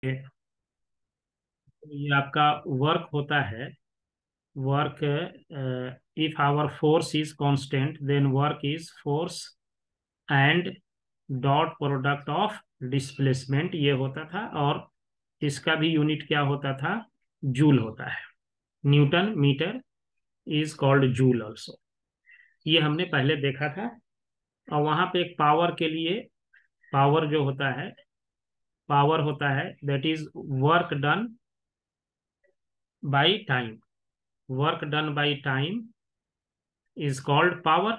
ये आपका वर्क होता है। Work, if our force is constant then work is force and dot product of displacement, ये होता था। और इसका भी यूनिट क्या होता था? जूल होता है। Newton metre is called joule also. ये हमने पहले देखा था। और वहां पे एक पावर के लिए, पावर जो होता है, पावर होता है that is work done by time. Work done by time is called power,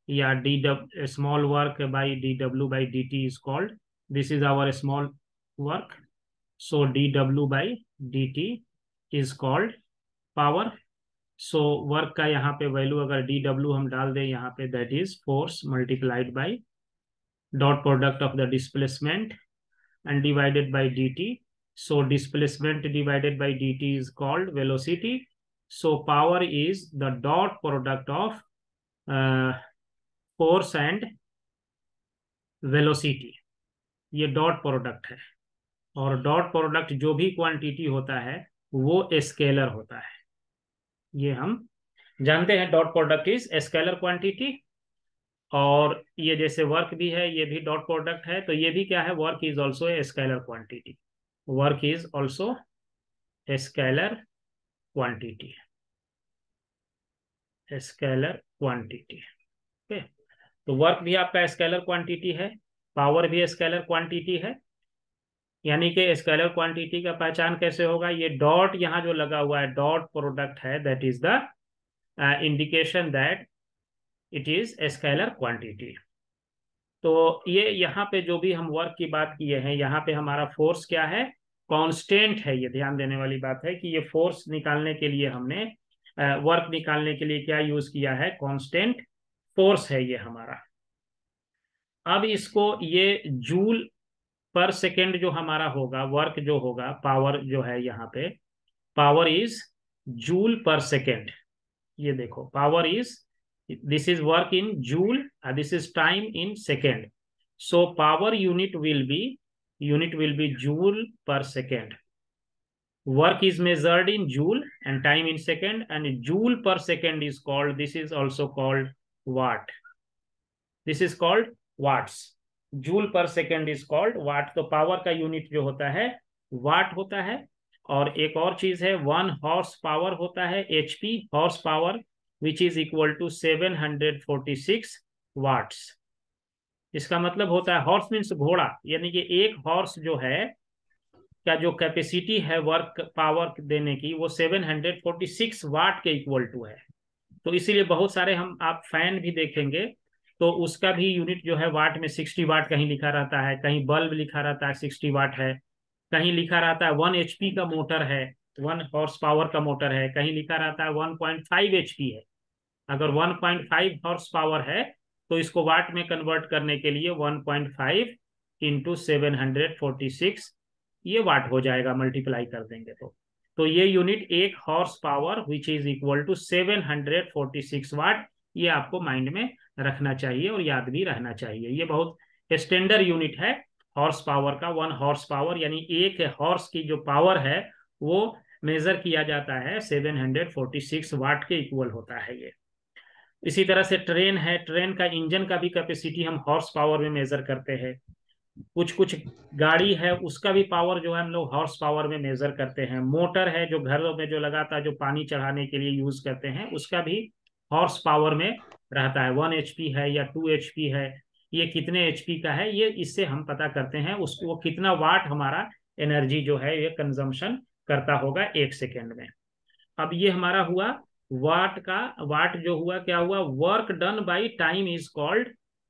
या D W small work by D W by D T is called, this is our small work, so D W by D T is called power. So work का यहाँ पे value अगर D W हम डाल दें यहाँ पे, that is force multiplied by dot product of the displacement and divided by dt. So displacement divided by dt is called velocity. So power is the dot product of force and velocity. ये dot product है। और dot product जो भी quantity होता है वो scalar होता है। ये हम जानते हैं, dot product is scalar quantity. और ये जैसे वर्क भी है, ये भी डॉट प्रोडक्ट है, तो ये भी क्या है? Work is also a scalar quantity. Work is also scalar quantity. Scalar quantity, okay. तो वर्क भी आपका स्केलर क्वांटिटी है, पावर भी स्केलर क्वांटिटी है। यानी कि स्केलर क्वांटिटी का पहचान कैसे होगा? ये डॉट यहाँ जो लगा हुआ है, डॉट प्रोडक्ट है, that is the indication that it is scalar quantity. तो ये यहाँ पे जो भी हम वर्क की बात किए हैं, यहाँ पे हमारा फोर्स क्या है? कांस्टेंट है। ये ध्यान देने वाली बात है कि ये फोर्स निकालने के लिए हमने, वर्क निकालने के लिए क्या यूज किया है? कांस्टेंट फोर्स है ये हमारा। अब इसको ये जूल पर सेकेंड जो हमारा होगा, वर्क जो होगा, पावर जो है यहाँ पे, power is joule per second. ये देखो, power is, this is work in joule, this is time in second. So power unit will be joule per second. Work is measured in joule and time in second, and joule per second is called, this is also called watt. This is called watts. Joule per second is called watt. तो power का unit जो होता है वाट होता है। और एक और चीज है, 1 हॉर्स पावर होता है, HP, horse power, which is equal to 746 watts. इसका मतलब होता है, हॉर्स मीन्स घोड़ा, यानी कि एक हॉर्स जो है का जो कैपेसिटी है वर्क पावर देने की, वो 746 वाट के इक्वल टू है। तो इसीलिए बहुत सारे हम आप फैन भी देखेंगे तो उसका भी यूनिट जो है वाट में 60 वाट कहीं लिखा रहता है, कहीं बल्ब लिखा रहता है 60 वाट है, कहीं लिखा रहता है 1 एचपी का मोटर है, 1 हॉर्स पावर का मोटर है, कहीं लिखा रहता है 1.5 एचपी है। अगर 1.5 हॉर्स पावर है तो इसको वाट में कन्वर्ट करने के लिए 1.5 इंटू 746 ये वाट हो जाएगा, मल्टीप्लाई कर देंगे तो ये unit 1 horse power which is equal to 746 watt. ये आपको माइंड में रखना चाहिए और याद भी रहना चाहिए। ये बहुत स्टैंडर्ड यूनिट है हॉर्स पावर का। 1 हॉर्स पावर यानी एक हॉर्स की जो पावर है वो मेजर किया जाता है 746 वाट के इक्वल होता है ये। इसी तरह से ट्रेन है, ट्रेन का इंजन का भी कैपेसिटी हम हॉर्स पावर में मेजर करते हैं। कुछ कुछ गाड़ी है उसका भी पावर जो है हम लोग हॉर्स पावर में मेजर करते हैं। मोटर है जो घरों में जो लगाता है, जो पानी चढ़ाने के लिए यूज करते हैं, उसका भी हॉर्स पावर में रहता है। 1 एचपी है या 2 एचपी है, ये कितने एचपी का है, ये इससे हम पता करते हैं उसको वो कितना वाट हमारा एनर्जी जो है ये कंजम्पशन करता होगा 1 सेकेंड में। अब ये हमारा हुआ वाट का। वाट जो हुआ क्या हुआ? Work done by time is called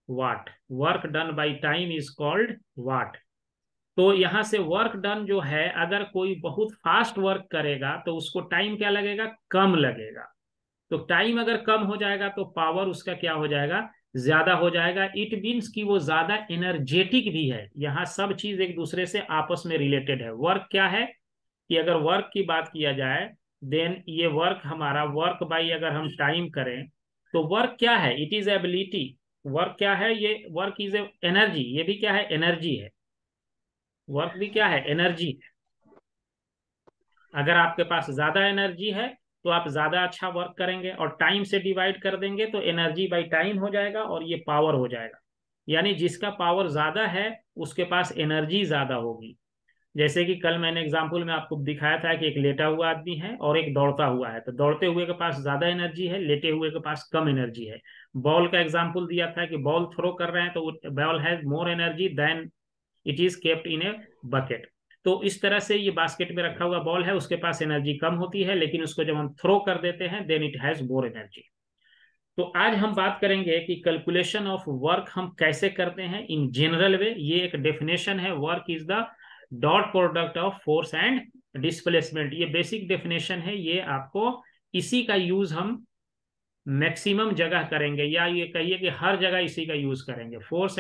watt. Work done by time is called watt. तो यहां से वर्क डन जो है, अगर कोई बहुत फास्ट वर्क करेगा तो उसको टाइम क्या लगेगा? कम लगेगा। तो टाइम अगर कम हो जाएगा तो पावर उसका क्या हो जाएगा? ज्यादा हो जाएगा। इट मीन्स कि वो ज्यादा एनर्जेटिक भी है। यहाँ सब चीज एक दूसरे से आपस में रिलेटेड है। वर्क क्या है कि अगर वर्क की बात किया जाए देन ये वर्क हमारा, वर्क बाई अगर हम टाइम करें तो वर्क क्या है? It is ability. वर्क क्या है? ये वर्क इज एनर्जी। ये भी क्या है? एनर्जी है। वर्क भी क्या है, एनर्जी है। अगर आपके पास ज्यादा एनर्जी है तो आप ज्यादा अच्छा वर्क करेंगे, और टाइम से डिवाइड कर देंगे तो एनर्जी बाई टाइम हो जाएगा और ये पावर हो जाएगा। यानी जिसका पावर ज्यादा है उसके पास एनर्जी ज्यादा होगी। जैसे कि कल मैंने एग्जाम्पल में आपको दिखाया था कि एक लेटा हुआ आदमी है और एक दौड़ता हुआ है, तो दौड़ते हुए के पास ज्यादा एनर्जी है, लेटे हुए के पास कम एनर्जी है। बॉल का एग्जाम्पल दिया था कि बॉल थ्रो कर रहे हैं तो ball has more energy than it is kept in a bucket. तो इस तरह से ये बास्केट में रखा हुआ बॉल है, उसके पास एनर्जी कम होती है, लेकिन उसको जब हम थ्रो कर देते हैं then it has more energy. तो आज हम बात करेंगे कि कैलकुलेशन ऑफ वर्क हम कैसे करते हैं इन जनरल वे। ये एक डेफिनेशन है, work is the dot product of force and displacement. ये बेसिक डेफिनेशन है, ये आपको इसी का यूज हम मैक्सिमम जगह करेंगे, या ये कहिए कि हर जगह इसी का यूज करेंगे। फोर्स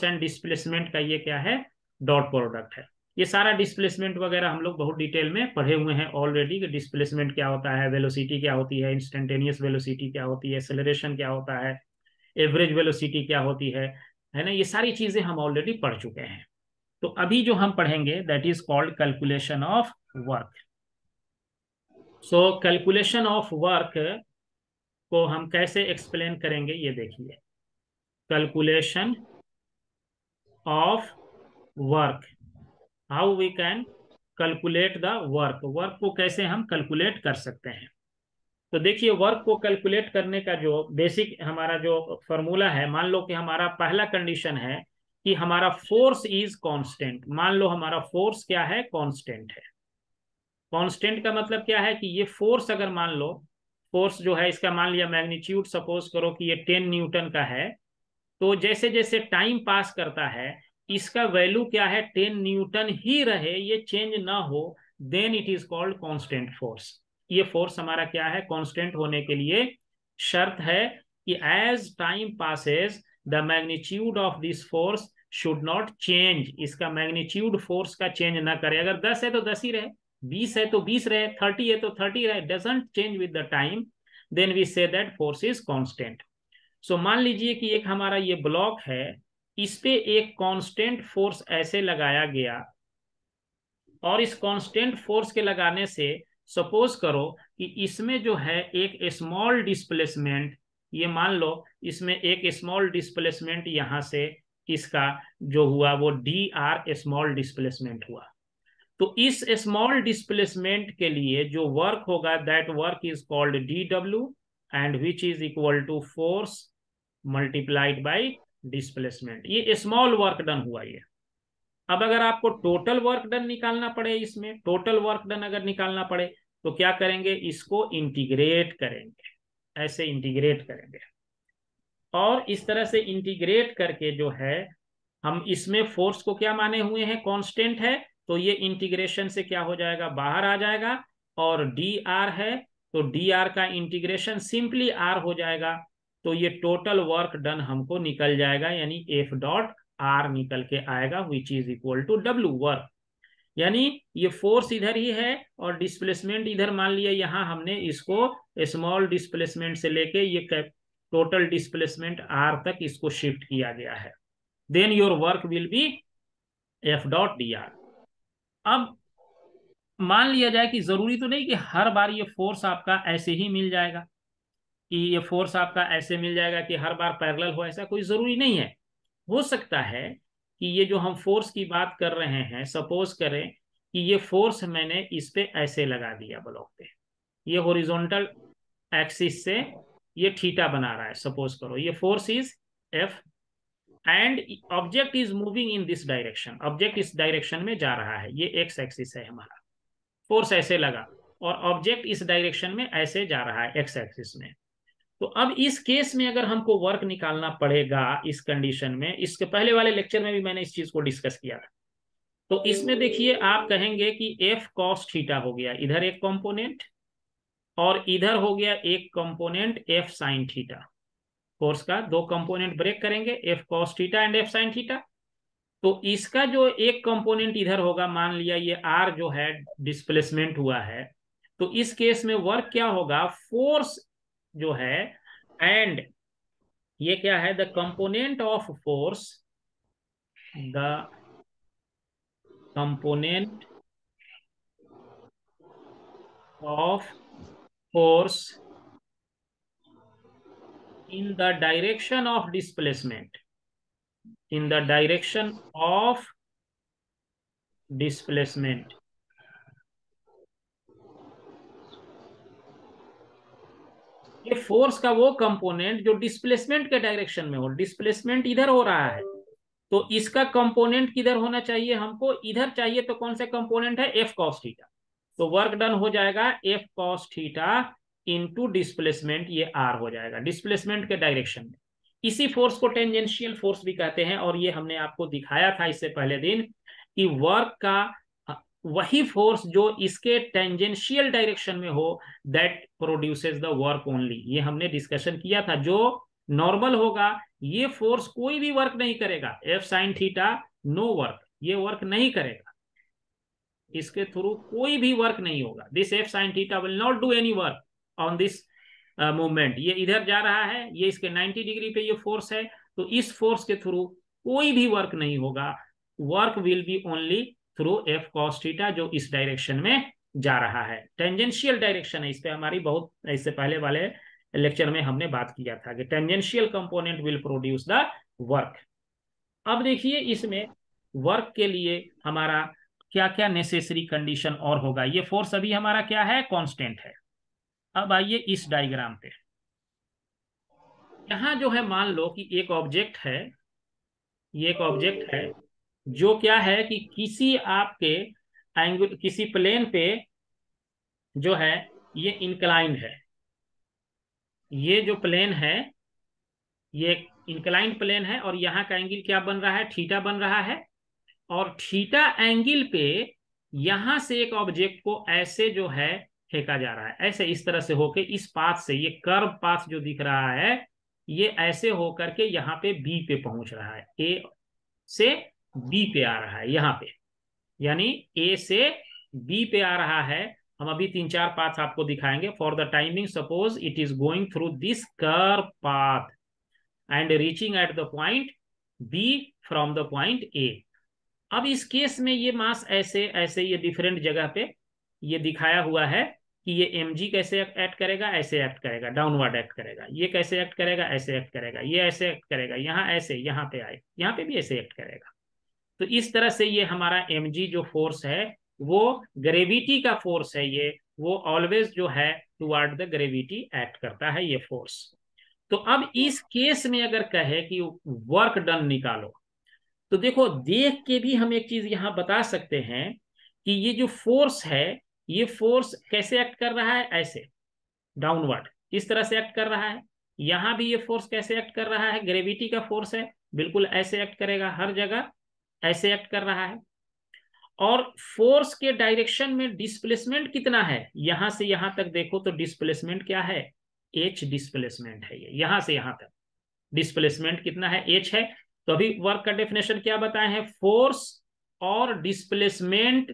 एंड डिस्प्लेसमेंट का ये क्या है, डॉट प्रोडक्ट है। ये सारा डिस्प्लेसमेंट वगैरह हम लोग बहुत डिटेल में पढ़े हुए हैं ऑलरेडी, कि डिस्प्लेसमेंट क्या होता है, वेलोसिटी क्या होती है, इंस्टेंटेनियस वेलोसिटी क्या होती है, एक्सेलरेशन क्या होता है, एवरेज वेलोसिटी क्या होती है ना। ये सारी चीजें हम ऑलरेडी पढ़ चुके हैं। तो अभी जो हम पढ़ेंगे that is called calculation of work. So calculation of work को हम कैसे एक्सप्लेन करेंगे, ये देखिए। Calculation of work, how we can calculate the work. Work को कैसे हम कैलकुलेट कर सकते हैं। तो देखिए, वर्क को कैलकुलेट करने का जो बेसिक हमारा जो फॉर्मूला है, मान लो कि हमारा पहला कंडीशन है कि हमारा फोर्स इज कांस्टेंट। मान लो हमारा फोर्स क्या है, कांस्टेंट है। कांस्टेंट का मतलब क्या है कि ये फोर्स, अगर मान लो फोर्स जो है इसका मान लिया मैग्नीट्यूड, सपोज करो कि ये 10 न्यूटन का है, तो जैसे जैसे टाइम पास करता है इसका वैल्यू क्या है, 10 न्यूटन ही रहे, ये चेंज ना हो, then it is called constant force. ये फोर्स हमारा क्या है, कांस्टेंट होने के लिए शर्त है कि as time passes the magnitude of this force should not change. इसका मैग्नीट्यूड फोर्स का चेंज ना करे। अगर 10 है तो 10 ही रहे, 20 है तो 20 रहे, 30 है तो 30 रहे, doesn't change with the time, then we say that force is constant. So मान लीजिए कि एक हमारा ये ब्लॉक है, इस पे एक कांस्टेंट फोर्स ऐसे लगाया गया, और इस कांस्टेंट फोर्स के लगाने से सपोज करो कि इसमें जो है एक स्मॉल डिस्प्लेसमेंट, ये मान लो इसमें एक स्मॉल डिस्प्लेसमेंट यहां से इसका जो हुआ वो डी आर स्मॉल डिस्प्लेसमेंट हुआ। तो इस स्मॉल डिस्प्लेसमेंट के लिए जो वर्क होगा that work is called D W, and which is equal to force multiplied by displacement. ये स्मॉल वर्क डन हुआ ये। अब अगर आपको टोटल वर्क डन निकालना पड़े, इसमें टोटल वर्क डन अगर निकालना पड़े तो क्या करेंगे, इसको इंटीग्रेट करेंगे, ऐसे इंटीग्रेट करेंगे। और इस तरह से इंटीग्रेट करके जो है हम इसमें फोर्स को क्या माने हुए हैं, कांस्टेंट है, तो ये इंटीग्रेशन से क्या हो जाएगा, बाहर आ जाएगा। और डी आर है तो डी आर का इंटीग्रेशन सिंपली आर हो जाएगा। तो ये टोटल वर्क डन हमको निकल जाएगा, यानी एफ डॉट आर निकल के आएगा, which is equal to W work. यानी ये फोर्स इधर ही है और डिस्प्लेसमेंट इधर, मान लिया यहाँ हमने इसको स्मॉल डिस्प्लेसमेंट से लेके ये टोटल डिस्प्लेसमेंट आर तक इसको शिफ्ट किया गया है। Then your work will be F dot D R. अब मान लिया जाए कि जरूरी तो नहीं कि हर बार ये फोर्स आपका ऐसे ही मिल जाएगा, कि ये फोर्स आपका ऐसे मिल जाएगा कि हर बार पैरेलल हो, ऐसा कोई जरूरी नहीं है। हो सकता है कि ये जो हम फोर्स की बात कर रहे हैं, सपोज करें कि ये फोर्स मैंने इस पे ऐसे लगा दिया ब्लॉक पे, ये हॉरिजॉन्टल एक्सिस से ये थीटा बना रहा है, सपोज करो ये force is F, and object is moving in this direction. Object इस डायरेक्शन में जा रहा है, ये एक्स एक्सिस है हमारा, फोर्स ऐसे लगा और ऑब्जेक्ट इस डायरेक्शन में ऐसे जा रहा है एक्स एक्सिस में। तो अब इस केस में अगर हमको वर्क निकालना पड़ेगा इस कंडीशन में, इसके पहले वाले लेक्चर में भी मैंने इस चीज को डिस्कस किया था। तो इसमें देखिए आप कहेंगे कि एफ कॉस थीटा हो गया इधर एक कंपोनेंट, और इधर हो गया एक component F sine theta. Force का दो कंपोनेंट ब्रेक करेंगे, F cos theta and F sine theta. तो इसका जो एक कंपोनेंट इधर होगा, मान लिया ये आर जो है डिस्प्लेसमेंट हुआ है, तो इस केस में वर्क क्या होगा, फोर्स जो है, एंड ये क्या है, the component of force, the component of force in the direction of displacement, in the direction of displacement. ये फोर्स का वो कंपोनेंट जो डिस्प्लेसमेंट के डायरेक्शन में हो, डिस्प्लेसमेंट इधर हो रहा है तो इसका कंपोनेंट किधर होना चाहिए, हमको इधर चाहिए, तो कौन सा कंपोनेंट है, एफ कॉस थीटा। तो वर्क डन हो जाएगा F cos theta into displacement, ये आर हो जाएगा डिस्प्लेसमेंट के डायरेक्शन में। इसी फोर्स को टेंजेंशियल फोर्स भी कहते हैं, और ये हमने आपको दिखाया था इससे पहले दिन कि वर्क का वही फोर्स जो इसके टेंजेंशियल डायरेक्शन में हो that produces the work only, ये हमने डिस्कशन किया था। जो नॉर्मल होगा ये फोर्स कोई भी वर्क नहीं करेगा, F sine theta no work, ये वर्क नहीं करेगा, इसके थ्रू कोई भी वर्क नहीं होगा। This F sine theta will not do any work on this movement. ये इधर जा रहा है, ये इसके 90 डिग्री पे ये फोर्स है, तो इस फोर्स के थ्रू कोई भी वर्क नहीं होगा, work will B only through F cos theta जो इस डायरेक्शन में जा रहा है। टेंजेंशियल डायरेक्शन है, इस पे हमारी बहुत इससे पहले वाले लेक्चर में हमने बात किया था कि tangential component will produce the work. अब देखिए इसमें वर्क के लिए हमारा क्या क्या नेसेसरी कंडीशन और होगा। ये फोर्स अभी हमारा क्या है, कांस्टेंट है। अब आइए इस डायग्राम पे, यहां जो है मान लो कि एक ऑब्जेक्ट है, ये एक ऑब्जेक्ट है जो क्या है कि किसी आपके एंगल, किसी प्लेन पे जो है ये इंक्लाइंड है, ये जो प्लेन है ये इंक्लाइंड प्लेन है, और यहाँ का एंगल क्या बन रहा है, थीटा बन रहा है। और थीटा एंगल पे यहां से एक ऑब्जेक्ट को ऐसे जो है फेंका जा रहा है, ऐसे इस तरह से होके इस पाथ से, ये कर्व पाथ जो दिख रहा है ये ऐसे होकर के यहाँ पे बी पे पहुंच रहा है, ए से बी पे आ रहा है यहाँ पे, यानी ए से बी पे आ रहा है। हम अभी 3-4 पाथ आपको दिखाएंगे। For the timing suppose it is going through this curve path and reaching at the point B from the point A. अब इस केस में ये मास ऐसे ऐसे ये डिफरेंट जगह पे ये दिखाया हुआ है कि ये mg कैसे एक्ट करेगा, ऐसे एक्ट करेगा, डाउनवर्ड एक्ट करेगा, ये कैसे एक्ट करेगा, ऐसे एक्ट करेगा, ये ऐसे एक्ट करेगा, यहाँ ऐसे, यहाँ पे आए, यहाँ पे भी ऐसे एक्ट करेगा। तो इस तरह से ये हमारा mg जो फोर्स है वो ग्रेविटी का फोर्स है, ये वो ऑलवेज जो है टुवर्ड द ग्रेविटी एक्ट करता है ये फोर्स। तो अब इस केस में अगर कहे कि वर्क डन निकालो, तो देखो देख के भी हम एक चीज यहां बता सकते हैं कि ये जो फोर्स है ये फोर्स कैसे एक्ट कर रहा है, ऐसे डाउनवर्ड इस तरह से एक्ट कर रहा है। यहां भी ये फोर्स कैसे एक्ट कर रहा है, ग्रेविटी का फोर्स है, बिल्कुल ऐसे एक्ट करेगा, हर जगह ऐसे एक्ट कर रहा है। और फोर्स के डायरेक्शन में डिस्प्लेसमेंट कितना है, यहां से यहां तक देखो तो डिस्प्लेसमेंट क्या है, एच डिस्प्लेसमेंट है, ये यहां से यहां तक डिस्प्लेसमेंट कितना है, एच है। तो अभी वर्क का डेफिनेशन क्या बताए हैं, फोर्स और डिस्प्लेसमेंट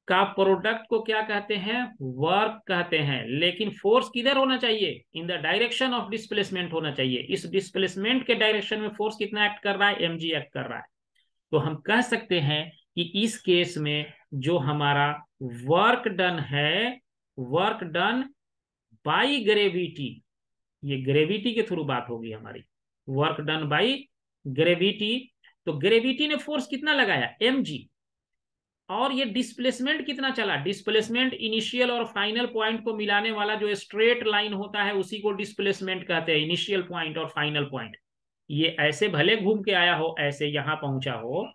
का प्रोडक्ट को क्या कहते हैं, वर्क कहते हैं। लेकिन फोर्स किधर होना चाहिए, in the direction of displacement होना चाहिए। इस डिस्प्लेसमेंट के डायरेक्शन में फोर्स कितना एक्ट कर रहा है, mg एक्ट कर रहा है। तो हम कह सकते हैं कि इस केस में जो हमारा वर्क डन है, वर्क डन बाई ग्रेविटी, ये ग्रेविटी के थ्रू बात होगी हमारी, वर्क डन बाई ग्रेविटी। तो ग्रेविटी ने फोर्स कितना लगाया, mg, और ये डिस्प्लेसमेंट कितना चला, डिस्प्लेसमेंट इनिशियल और फाइनल पॉइंट को मिलाने वाला जो स्ट्रेट लाइन होता है उसी को डिस्प्लेसमेंट कहते हैं, इनिशियल पॉइंट और फाइनल पॉइंट। ये ऐसे भले घूम के आया हो, ऐसे यहां पहुंचा हो,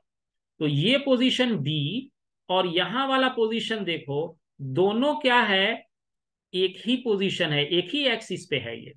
तो ये पोजीशन बी और यहां वाला पोजीशन देखो, दोनों क्या है, एक ही पोजीशन है, एक ही एक्सिस पे है ये।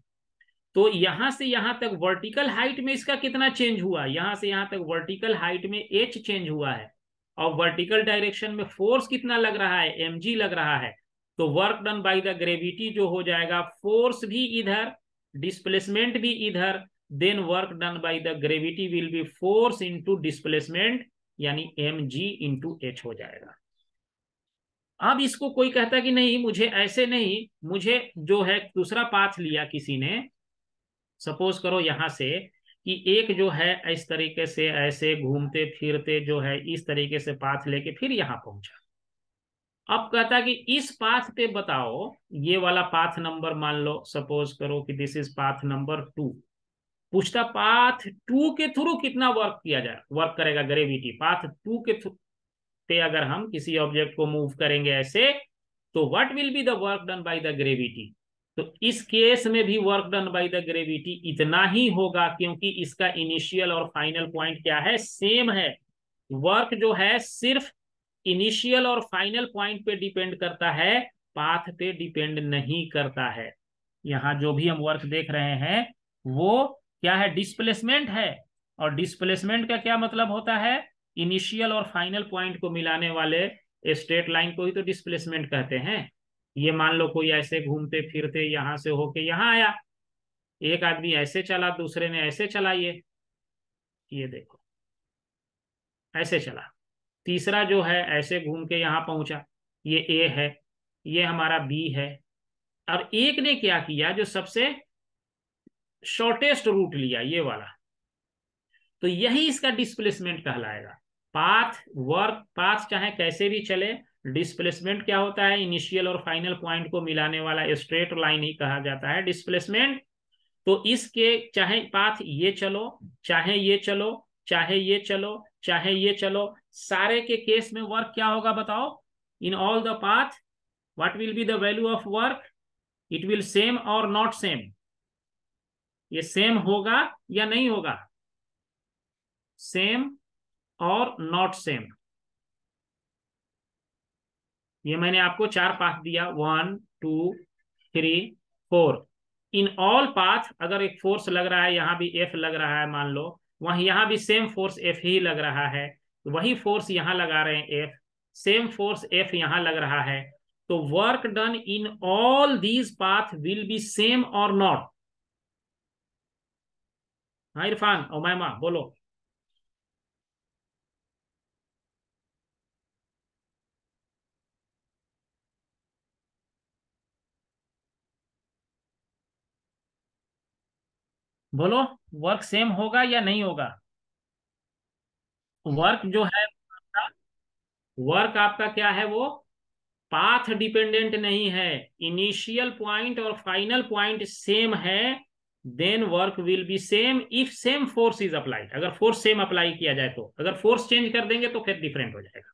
तो यहां से यहां तक वर्टिकल हाइट में इसका कितना चेंज हुआ, यहां से यहां तक वर्टिकल हाइट में एच चेंज हुआ है, और वर्टिकल डायरेक्शन में फोर्स कितना लग रहा है, mg लग रहा है। तो work done by the gravity जो हो जाएगा, फोर्स भी इधर, डिस्प्लेसमेंट भी इधर, then work done by the gravity will be force into displacement, यानी mg इंटू एच हो जाएगा। अब इसको कोई कहता कि नहीं मुझे ऐसे नहीं, मुझे जो है दूसरा पाथ लिया किसी ने, सपोज करो यहां से कि एक जो है इस तरीके से ऐसे घूमते फिरते जो है इस तरीके से पाथ लेके फिर यहां पहुंचा। अब कहता कि इस पाथ पे बताओ, ये वाला पाथ नंबर मान लो, सपोज करो कि दिस इज पाथ नंबर 2। पूछता पाथ 2 के थ्रू कितना वर्क किया जाए, वर्क करेगा ग्रेविटी। पाथ 2 के थ्रू पे अगर हम किसी ऑब्जेक्ट को मूव करेंगे ऐसे, तो what will be the work done by the gravity. तो इस केस में भी work done by the gravity इतना ही होगा, क्योंकि इसका इनिशियल और फाइनल पॉइंट क्या है, सेम है। वर्क जो है सिर्फ इनिशियल और फाइनल पॉइंट पे डिपेंड करता है, पाथ पे डिपेंड नहीं करता है। यहां जो भी हम वर्क देख रहे हैं वो क्या है, डिस्प्लेसमेंट है। और डिस्प्लेसमेंट का क्या मतलब होता है, इनिशियल और फाइनल पॉइंट को मिलाने वाले स्ट्रेट लाइन को ही तो डिस्प्लेसमेंट कहते हैं। ये मान लो कोई ऐसे घूमते फिरते यहां से होके यहां आया, एक आदमी ऐसे चला, दूसरे ने ऐसे चला, ये देखो ऐसे चला। तीसरा जो है ऐसे घूम के यहां पहुंचा, ये ए है, ये हमारा बी है। और एक ने क्या किया, जो सबसे शॉर्टेस्ट रूट लिया, ये वाला, तो यही इसका डिस्प्लेसमेंट कहलाएगा। पाथ वर्क, पाथ चाहे कैसे भी चले, डिस्प्लेसमेंट क्या होता है, इनिशियल और फाइनल पॉइंट को मिलाने वाला स्ट्रेट लाइन ही कहा जाता है डिस्प्लेसमेंट। तो इसके चाहे पाथ ये चलो, चाहे ये चलो, चाहे ये चलो, चाहे ये चलो, सारे के केस में वर्क क्या होगा बताओ, in all the path what will be the value of work, it will same और नॉट सेम। ये सेम होगा या नहीं होगा, सेम और नॉट सेम। ये मैंने आपको 4 पाथ दिया, 1 2 3 4। इन ऑल पाथ अगर एक फोर्स लग रहा है, यहां भी एफ लग रहा है मान लो, वहीं यहां भी सेम फोर्स एफ ही लग रहा है, वही फोर्स यहां लगा रहे हैं एफ, सेम फोर्स एफ यहां लग रहा है, तो work done in all these path will be same और नॉट। हाँ इरफान और मैमा बोलो। बोलो, वर्क सेम होगा या नहीं होगा। वर्क जो है, वर्क आपका क्या है, वो पाथ डिपेंडेंट नहीं है। इनिशियल पॉइंट और फाइनल पॉइंट सेम है, then work will be same if same force is applied. अगर फोर्स सेम अप्लाई किया जाए तो, अगर फोर्स चेंज कर देंगे तो फिर डिफरेंट हो जाएगा।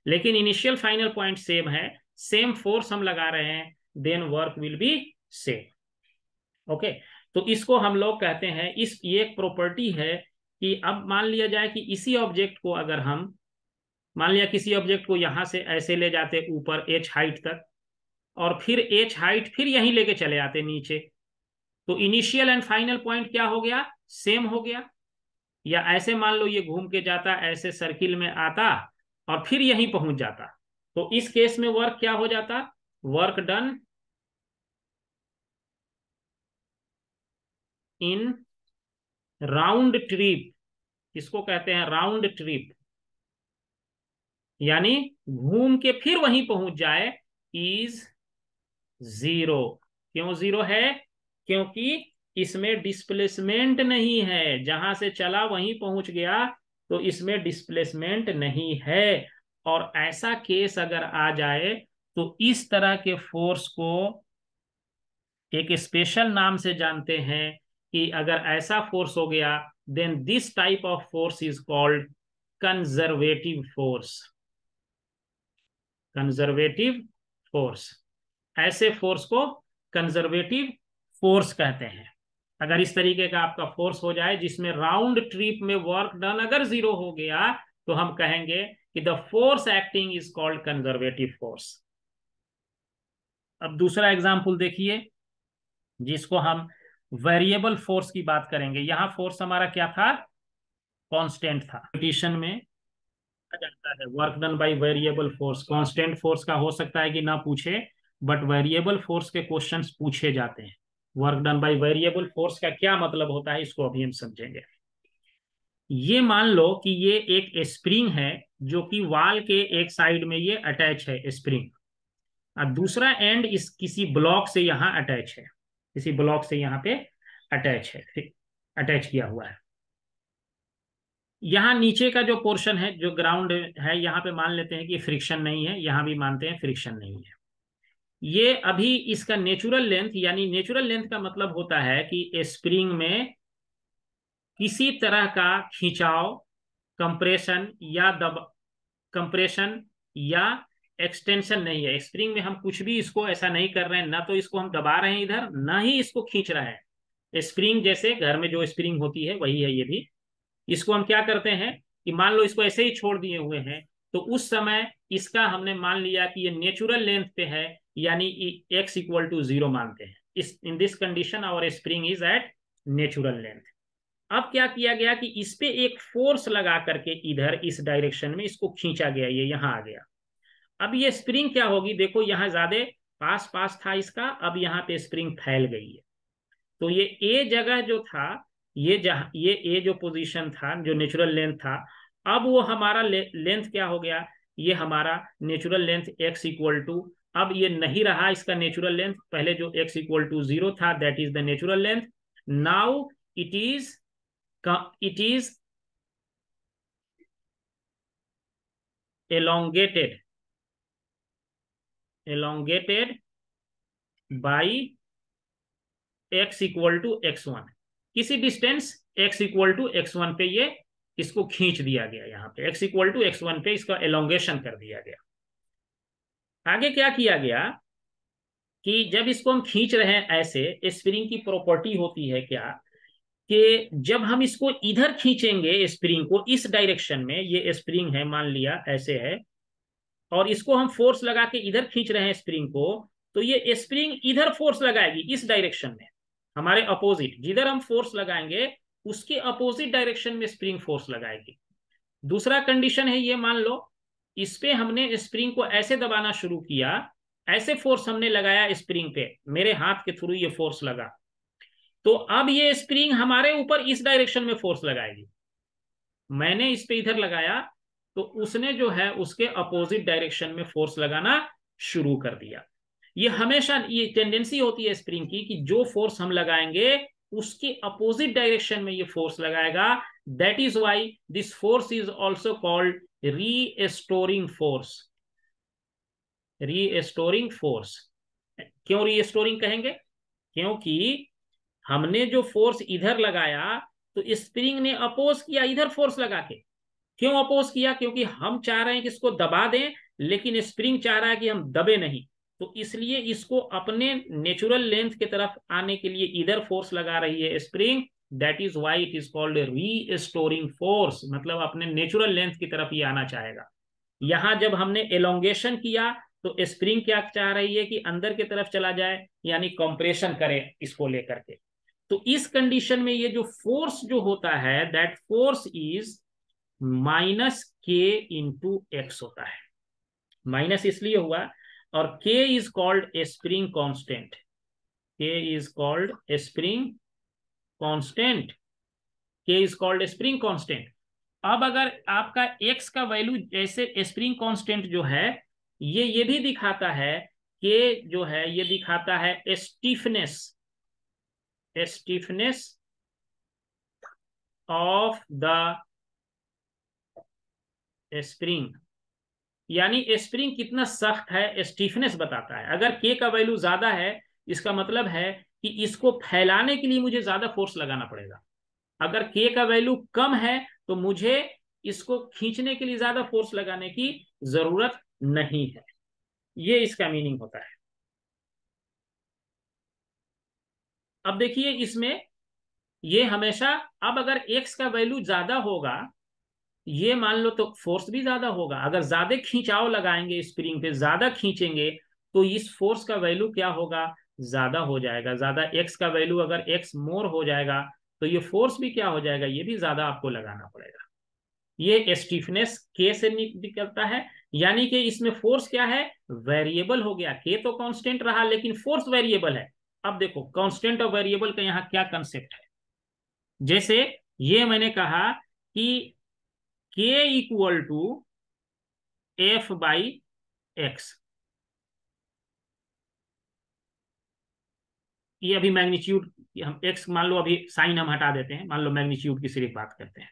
लेकिन इनिशियल फाइनल पॉइंट सेम है, सेम फोर्स हम लगा रहे हैं, then work will be same. Okay, तो इसको हम लोग कहते हैं, इस ये एक प्रॉपर्टी है कि अब मान लिया जाए कि इसी ऑब्जेक्ट को अगर हम, मान लिया किसी ऑब्जेक्ट को यहां से ऐसे ले जाते ऊपर एच हाइट तक, और फिर एच हाइट फिर यहीं लेके चले आते नीचे, तो इनिशियल एंड फाइनल पॉइंट क्या हो गया, सेम हो गया। या ऐसे मान लो ये घूम के जाता, ऐसे सर्किल में आता और फिर यहीं पहुंच जाता, तो इस केस में वर्क क्या हो जाता, work done in round trip. किसको कहते हैं, राउंड ट्रिप, यानी घूम के फिर वहीं पहुंच जाए, इज जीरो। क्यों जीरो है, क्योंकि इसमें डिस्प्लेसमेंट नहीं है, जहां से चला वहीं पहुंच गया, तो इसमें डिस्प्लेसमेंट नहीं है। और ऐसा केस अगर आ जाए तो इस तरह के फोर्स को एक स्पेशल नाम से जानते हैं, कि अगर ऐसा फोर्स हो गया, then this type of force is called conservative force. Conservative force, ऐसे फोर्स को कंजर्वेटिव फोर्स कहते हैं। अगर इस तरीके का आपका फोर्स हो जाए जिसमें राउंड ट्रिप में वर्क डन अगर जीरो हो गया, तो हम कहेंगे कि the force acting is called conservative force. अब दूसरा एग्जांपल देखिए, जिसको हम वेरिएबल फोर्स की बात करेंगे। यहां फोर्स हमारा क्या था, कांस्टेंट था। कंपटीशन में जाता है work done by variable force, constant force का हो सकता है कि ना पूछे, बट वेरिएबल फोर्स के क्वेश्चंस पूछे जाते हैं। Work done by variable force का क्या मतलब होता है, इसको अभी हम समझेंगे। ये मान लो कि ये एक स्प्रिंग है, जो कि वॉल के एक साइड में ये अटैच है स्प्रिंग, और दूसरा एंड इस किसी ब्लॉक से यहाँ अटैच है, किसी ब्लॉक से यहाँ पे अटैच है, अटैच किया हुआ है। यहाँ नीचे का जो पोर्शन है, जो ग्राउंड है, यहाँ पे मान लेते हैं कि फ्रिक्शन नहीं है, यहाँ भी मानते हैं फ्रिक्शन नहीं है। ये अभी इसका नेचुरल लेंथ, यानी नेचुरल लेंथ का मतलब होता है कि स्प्रिंग में किसी तरह का खिंचाव, कंप्रेशन या दब कंप्रेशन या एक्सटेंशन नहीं है। स्प्रिंग में हम कुछ भी इसको ऐसा नहीं कर रहे हैं, ना तो इसको हम दबा रहे हैं इधर, ना ही इसको खींच रहे हैं। स्प्रिंग जैसे घर में जो स्प्रिंग होती है वही है ये भी। इसको हम क्या करते हैं कि मान लो इसको ऐसे ही छोड़ दिए हुए हैं, तो उस समय इसका हमने मान लिया कि ये नेचुरल लेंथ पे है, यानी एक्स इक्वल टू 0 मानते हैं। इस in this condition our spring is at natural length. अब क्या किया गया कि इस पे एक फोर्स लगा करके इधर इस डायरेक्शन में इसको खींचा गया, ये यहां आ गया। अब ये स्प्रिंग क्या होगी, देखो यहां ज्यादा पास पास था इसका, अब यहाँ पे स्प्रिंग फैल गई है। तो ये ए जगह जो था, ये जहां ये ए जो पोजीशन था, जो नेचुरल लेंथ था, अब वो हमारा लेंथ क्या हो गया, ये हमारा natural length X equal to, अब ये नहीं रहा इसका नेचुरल लेंथ, पहले जो एक्स इक्वल टू 0 था that is the natural length. Now it is it is elongated elongated by x equal to x1। किसी distance x equal to x1 पे ये इसको खींच दिया गया, यहाँ पे x इक्वल टू x1 पे इसका एलोंगेशन कर दिया गया। आगे क्या किया गया कि जब इसको हम खींच रहे हैं ऐसे, स्प्रिंग की प्रॉपर्टी होती है क्या कि जब हम इसको इधर खींचेंगे स्प्रिंग को इस डायरेक्शन में, ये स्प्रिंग है मान लिया ऐसे है, और इसको हम फोर्स लगा के इधर खींच रहे हैं स्प्रिंग को, तो ये स्प्रिंग इधर फोर्स लगाएगी इस डायरेक्शन में, हमारे अपोजिट, जिधर हम फोर्स लगाएंगे उसके अपोजिट डायरेक्शन में स्प्रिंग फोर्स लगाएगी। दूसरा कंडीशन है, ये मान लो इस पे हमने स्प्रिंग को ऐसे दबाना शुरू किया, ऐसे फोर्स हमने लगाया स्प्रिंग पे, मेरे हाथ के थ्रू ये फोर्स लगा, तो अब ये स्प्रिंग हमारे ऊपर इस डायरेक्शन में फोर्स लगाएगी। मैंने इस पे इधर लगाया, तो उसने जो है उसके अपोजिट डायरेक्शन में फोर्स लगाना शुरू कर दिया। ये हमेशा ये टेंडेंसी होती है स्प्रिंग की कि जो फोर्स हम लगाएंगे उसके अपोजिट डायरेक्शन में ये फोर्स लगाएगा। That is why this force is also called restoring force. Restoring force क्यों रीस्टोरिंग कहेंगे, क्योंकि हमने जो फोर्स इधर लगाया तो स्प्रिंग ने अपोज किया इधर फोर्स लगा के। क्यों अपोज किया, क्योंकि हम चाह रहे हैं कि इसको दबा दें, लेकिन स्प्रिंग चाह रहा है कि हम दबे नहीं, तो इसलिए इसको अपने नेचुरल लेंथ की तरफ आने के लिए इधर फोर्स लगा रही है spring. That is why it is called restoring force, मतलब अपने नेचुरल लेंथ की तरफ ये आना चाहेगा। यहां जब हमने एलोंगेशन किया तो स्प्रिंग क्या चाह रही है कि अंदर की तरफ चला जाए, यानी कंप्रेशन करे इसको लेकर के। तो इस कंडीशन में ये जो फोर्स जो होता है that force is minus k into x होता है। माइनस इसलिए हुआ, और k is called a spring constant. K is called a spring constant. K is called a spring constant. अब अगर आपका एक्स का वैल्यू, जैसे स्प्रिंग कांस्टेंट जो है ये भी दिखाता है, के जो है ये दिखाता है stiffness, stiffness of the spring, यानी स्प्रिंग कितना सख्त है स्टीफनेस बताता है। अगर के का वैल्यू ज्यादा है इसका मतलब है कि इसको फैलाने के लिए मुझे ज्यादा फोर्स लगाना पड़ेगा। अगर के का वैल्यू कम है तो मुझे इसको खींचने के लिए ज्यादा फोर्स लगाने की जरूरत नहीं है। ये इसका मीनिंग होता है। अब देखिए इसमें ये हमेशा, अब अगर एक्स का वैल्यू ज्यादा होगा, ये मान लो, तो फोर्स भी ज्यादा होगा। अगर ज्यादा खींचाव लगाएंगे स्प्रिंग पे, ज्यादा खींचेंगे, तो इस फोर्स का वैल्यू क्या होगा, ज्यादा हो जाएगा। ज्यादा एक्स का वैल्यू अगर एक्स मोर हो जाएगा तो ये फोर्स भी क्या हो जाएगा, ये भी ज्यादा आपको लगाना पड़ेगा। ये स्टीफनेस के से निकलता है, यानी कि इसमें फोर्स क्या है, वेरिएबल हो गया। के तो कांस्टेंट रहा लेकिन फोर्स वेरिएबल है। अब देखो कांस्टेंट और वेरिएबल का यहाँ क्या कंसेप्ट है। जैसे ये मैंने कहा कि K equal to F by X, ये अभी मैग्नीट्यूड, हम एक्स मान लो, अभी साइन हम हटा देते हैं, मान लो मैग्नीट्यूड की सिर्फ बात करते हैं।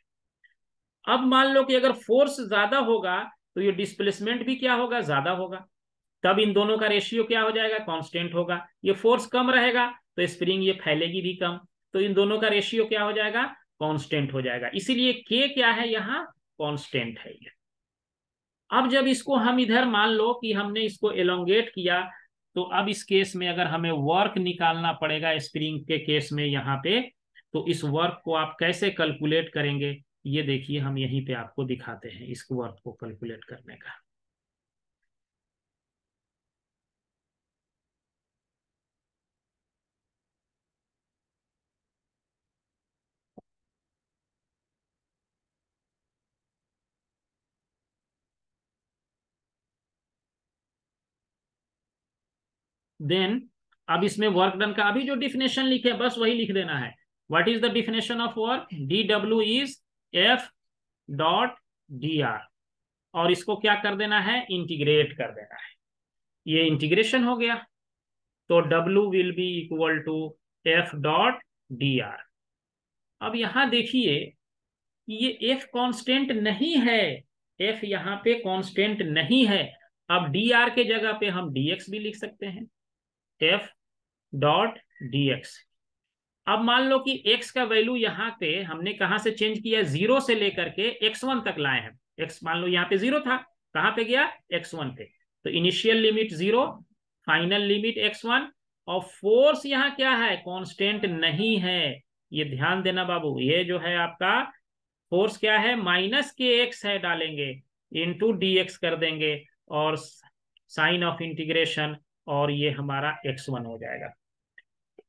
अब मान लो कि अगर फोर्स ज्यादा होगा तो ये डिस्प्लेसमेंट भी क्या होगा, ज्यादा होगा, तब इन दोनों का रेशियो क्या हो जाएगा, कांस्टेंट होगा। ये फोर्स कम रहेगा तो स्प्रिंग ये फैलेगी भी कम, तो इन दोनों का रेशियो क्या हो जाएगा, कांस्टेंट हो जाएगा। इसीलिए के क्या है यहाँ, कांस्टेंट है ये। अब जब इसको हम इधर मान लो कि हमने इसको एलोंगेट किया, तो अब इस केस में अगर हमें वर्क निकालना पड़ेगा स्प्रिंग के केस में यहाँ पे, तो इस वर्क को आप कैसे कैलकुलेट करेंगे, ये देखिए हम यहीं पे आपको दिखाते हैं इस वर्क को कैलकुलेट करने का। देन अब इसमें वर्क डन का अभी जो डिफिनेशन लिखे बस वही लिख देना है। What is the definition of work, D W is F dot D are, और इसको क्या कर देना है, इंटीग्रेट कर देना है। ये इंटीग्रेशन हो गया, तो W will be equal to F dot D R. अब यहां देखिए ये एफ कांस्टेंट नहीं है, एफ यहाँ पे कांस्टेंट नहीं है। अब डी आर के जगह पे हम डी एक्स भी लिख सकते हैं, एफ डॉट डी एक्स। अब मान लो कि x का वैल्यू यहाँ पे हमने कहां से चेंज किया, जीरो से लेकर के x1 तक लाए हैं। x मान लो यहाँ पे जीरो था, कहां पे गया, x1 पे। तो initial limit zero, final limit x1, और फोर्स यहाँ क्या है, कांस्टेंट नहीं है। ये ध्यान देना बाबू, ये जो है आपका फोर्स क्या है, माइनस के एक्स है, डालेंगे इंटू डी एक्स कर देंगे, और साइन ऑफ इंटीग्रेशन, और ये हमारा x1 हो जाएगा।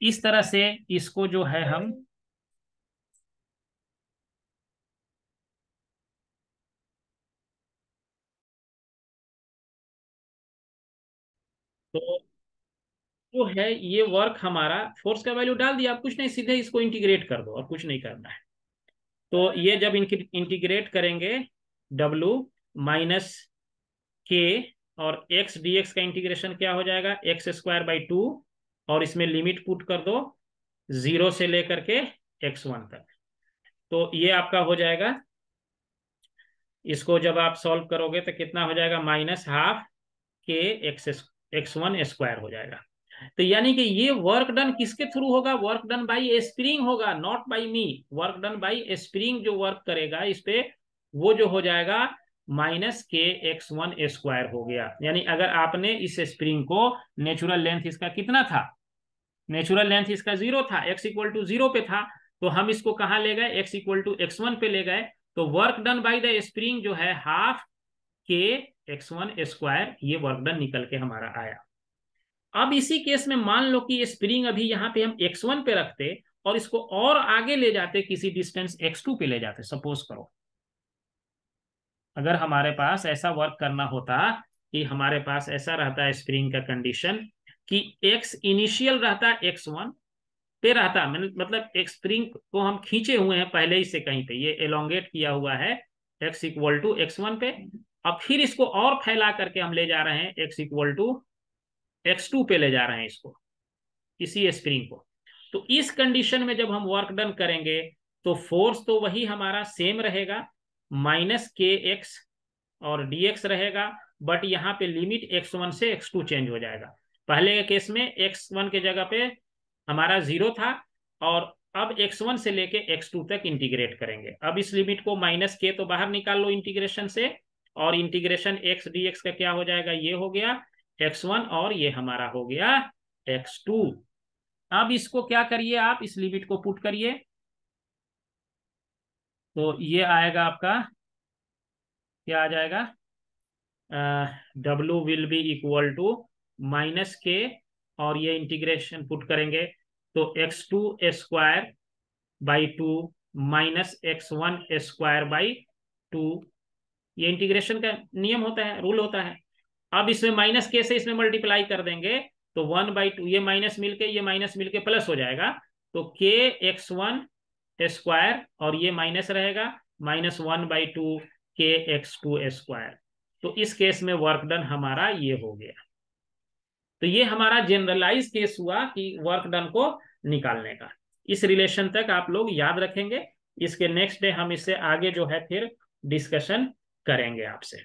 इस तरह से इसको जो है हम तो जो है ये वर्क हमारा, फोर्स का वैल्यू डाल दिया, आप कुछ नहीं, सीधे इसको इंटीग्रेट कर दो और कुछ नहीं करना है। तो ये जब इंटीग्रेट करेंगे, डब्लू माइनस के, और एक्स डी एक्स का इंटीग्रेशन क्या हो जाएगा, एक्स स्क्वायर बाई टू, और इसमें लिमिट पुट कर दो जीरो से लेकर के x1 तक। तो ये आपका हो जाएगा, इसको जब आप सॉल्व करोगे तो कितना हो जाएगा, माइनस हाफ के एक्स वन स्क्वायर हो जाएगा। तो यानी कि ये वर्क डन किसके थ्रू होगा, वर्क डन बाई स्प्रिंग होगा, not by me. Work done by spring जो वर्क करेगा इस पे, वो जो हो जाएगा माइनस के x1 स्क्वायर हो गया। यानी अगर आपने इस स्प्रिंग को, नेचुरल लेंथ इसका कितना था, नेचुरल लेंथ इसका जीरो था, x इक्वल टू जीरो पे था, तो हम इसको कहां ले गए, x इक्वल टू x1 पे ले गए। तो work done by the spring जो है हाफ के x1 स्क्वायर, ये वर्क डन निकल के हमारा आया। अब इसी केस में मान लो कि ये स्प्रिंग अभी यहाँ पे हम x1 पे रखते और इसको और आगे ले जाते, किसी डिस्टेंस x2 पे ले जाते, सपोज करो अगर हमारे पास ऐसा वर्क करना होता कि हमारे पास ऐसा रहता है स्प्रिंग का कंडीशन कि x इनिशियल रहता है x1 पे रहता, मतलब एक स्प्रिंग को हम खींचे हुए हैं पहले ही से कहीं पे, ये एलोंगेट किया हुआ है x इक्वल टू x1 पे, अब फिर इसको और फैला करके हम ले जा रहे हैं x इक्वल टू x2 पे ले जा रहे हैं इसको, इसी स्प्रिंग को। तो इस कंडीशन में जब हम वर्क डन करेंगे तो फोर्स तो वही हमारा सेम रहेगा, माइनस के एक्स और डी एक्स रहेगा, बट यहाँ पे लिमिट x1 से x2 चेंज हो जाएगा। पहले के केस में x1 के जगह पे हमारा जीरो था, और अब x1 से लेके x2 तक इंटीग्रेट करेंगे। अब इस लिमिट को माइनस के तो बाहर निकाल लो इंटीग्रेशन से, और इंटीग्रेशन x dx का क्या हो जाएगा, ये हो गया x1, और ये हमारा हो गया x2। अब इसको क्या करिए, आप इस लिमिट को पुट करिए, तो ये आएगा आपका, क्या आ जाएगा, W will be equal to minus K, और ये इंटीग्रेशन पुट करेंगे तो x2 square by two minus x1 square by two. ये इंटीग्रेशन का नियम होता है, रूल होता है। अब इसमें माइनस के से इसमें मल्टीप्लाई कर देंगे तो 1/2, ये माइनस मिलके प्लस हो जाएगा, तो के x1 स्क्वायर, और ये माइनस रहेगा, -1/2 के x2 स्क्वायर। तो इस केस में वर्क डन हमारा ये हो गया। तो ये हमारा जनरलाइज केस हुआ कि वर्क डन को निकालने का। इस रिलेशन तक आप लोग याद रखेंगे, इसके नेक्स्ट डे हम इससे आगे जो है फिर डिस्कशन करेंगे आपसे।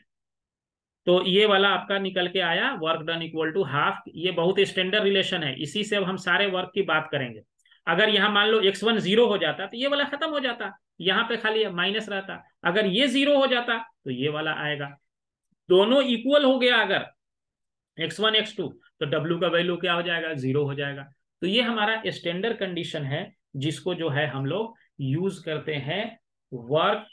तो ये वाला आपका निकल के आया, work done equal to half. ये बहुत स्टैंडर्ड रिलेशन है, इसी से अब हम सारे वर्क की बात करेंगे। अगर यहाँ मान लो x1 0 हो जाता तो ये वाला खत्म हो जाता, यहाँ पे खाली माइनस रहता। अगर ये 0 हो जाता तो ये वाला आएगा। दोनों इक्वल हो गया अगर x1 x2, तो W का वैल्यू क्या हो जाएगा, 0 हो जाएगा। तो ये हमारा स्टैंडर्ड कंडीशन है, जिसको जो है हम लोग यूज करते हैं वर्क